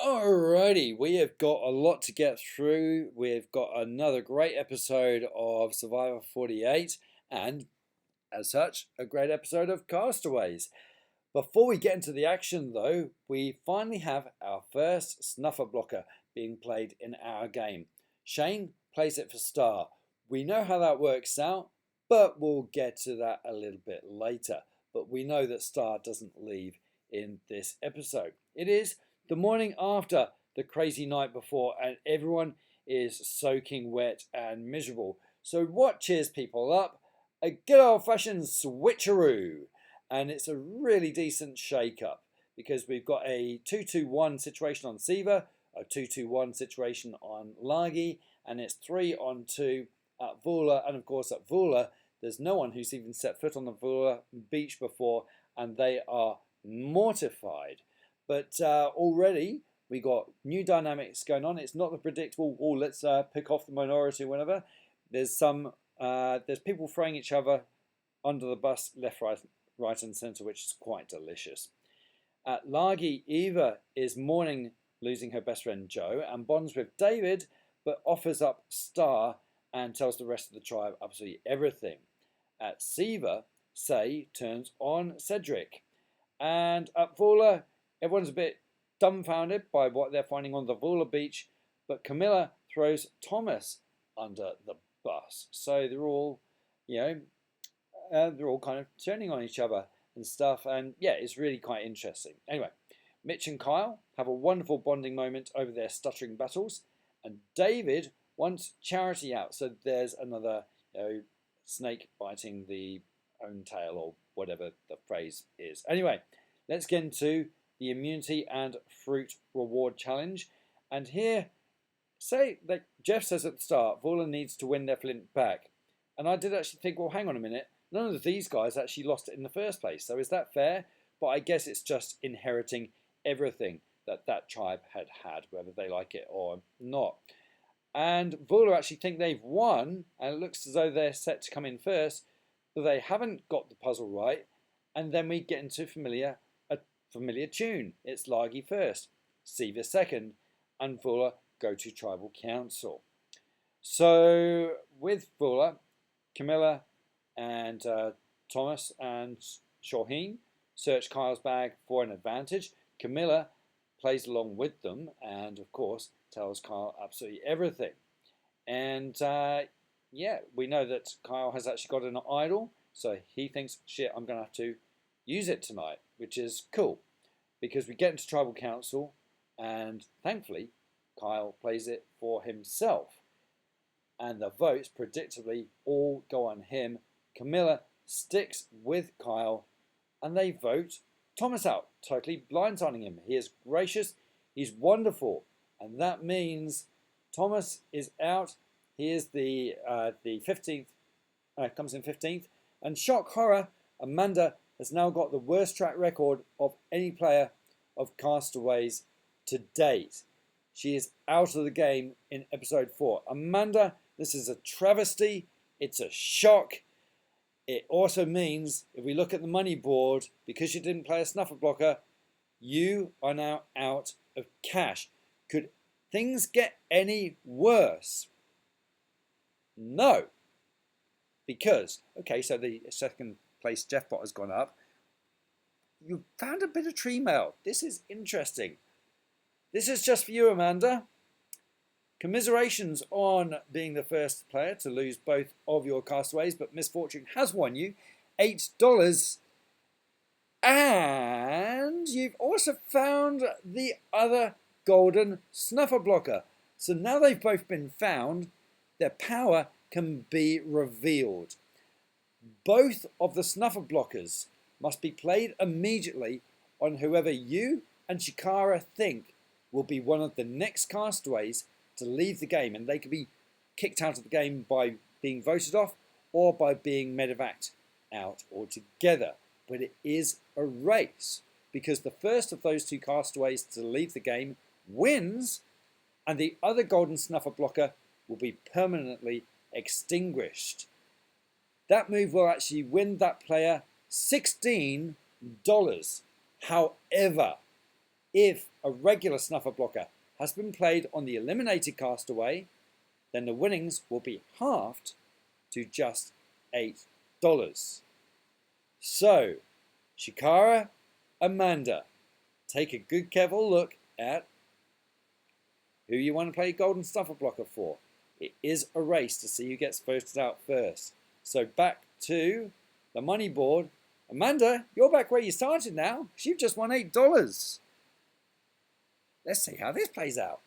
Alrighty, we have got a lot to get through. We've got another great episode of Survivor 48, and as such, a great episode of Castaways. Before we get into the action, though, we finally have our first snuffer blocker being played in our game. Shane plays it for Star. We know how that works out, but we'll get to that a little bit later. But we know that Star doesn't leave in this episode. It is the morning after the crazy night before, and everyone is soaking wet and miserable. So, what cheers people up? A good old fashioned switcheroo. And it's a really decent shake up because we've got a 2-2-1 situation on Siva, a 2-2-1 situation on Lagi, and it's 3-on-2 at Vula. And of course, at Vula, there's no one who's even set foot on the Vula beach before, and they are mortified. But already we got new dynamics going on. It's not the predictable, oh, let's pick off the minority or whatever. There's people throwing each other under the bus, left, right and centre, which is quite delicious. At Lagi, Eva is mourning losing her best friend Joe and bonds with David, but offers up Star and tells the rest of the tribe absolutely everything. At Siva, Say turns on Cedric. And at Vula, everyone's a bit dumbfounded by what they're finding on the Vula beach, but Camilla throws Thomas under the bus. So they're all, they're all kind of turning on each other and stuff. And yeah, it's really quite interesting. Anyway, Mitch and Kyle have a wonderful bonding moment over their stuttering battles. And David wants Charity out. So there's another snake biting the own tail or whatever the phrase is. Anyway, let's get into the immunity and fruit reward challenge. And here, say, like Jeff says at the start, Vula needs to win their flint back. And I did actually think, well, hang on a minute. None of these guys actually lost it in the first place. So is that fair? But I guess it's just inheriting everything that tribe had, whether they like it or not. And Vula actually think they've won, and it looks as though they're set to come in first, but they haven't got the puzzle right. And then we get into a familiar tune. It's Lagi first, Siva second, and Vula go to tribal council. So with Vula, Camilla and Thomas and Shaheen search Kyle's bag for an advantage. Camilla plays along with them and, of course, tells Kyle absolutely everything. And yeah, we know that Kyle has actually got an idol, so he thinks, shit, I'm going to have to use it tonight, which is cool because we get into tribal council and thankfully Kyle plays it for himself. And the votes predictably all go on him. Camilla sticks with Kyle and they vote Thomas out, totally blindsiding him. He is gracious, he's wonderful, and that means Thomas is out. He is the 15th, comes in 15th, and shock horror, Amanda has now got the worst track record of any player of Castaways to date. She is out of the game in episode 4. Amanda, this is a travesty. It's a shock. It also means, if we look at the money board, because you didn't play a snuffer blocker, you are now out of cash. Could things get any worse? No. Because, okay, so the second place Jeff Bot has gone up. You found a bit of tree mail. This is interesting. This is just for you, Amanda. Commiserations on being the first player to lose both of your castaways, but misfortune has won you $8. And you've also found the other golden snuffer blocker. So now they've both been found, their power can be revealed. Both of the snuffer blockers must be played immediately on whoever you and Chikara think will be one of the next castaways to leave the game, and they could be kicked out of the game by being voted off or by being medevaced out altogether. But it is a race because the first of those two castaways to leave the game wins, and the other golden snuffer blocker will be permanently extinguished. That move will actually win that player $16. However, If a regular snuffer blocker has been played on the eliminated castaway, then the winnings will be halved to just $8. So, Shikara, Amanda, take a good careful look at who you want to play golden snuffer blocker for. It is a race to see who gets voted out first. So back to the money board. Amanda, you're back where you started now, because you've just won $8. Let's see how this plays out.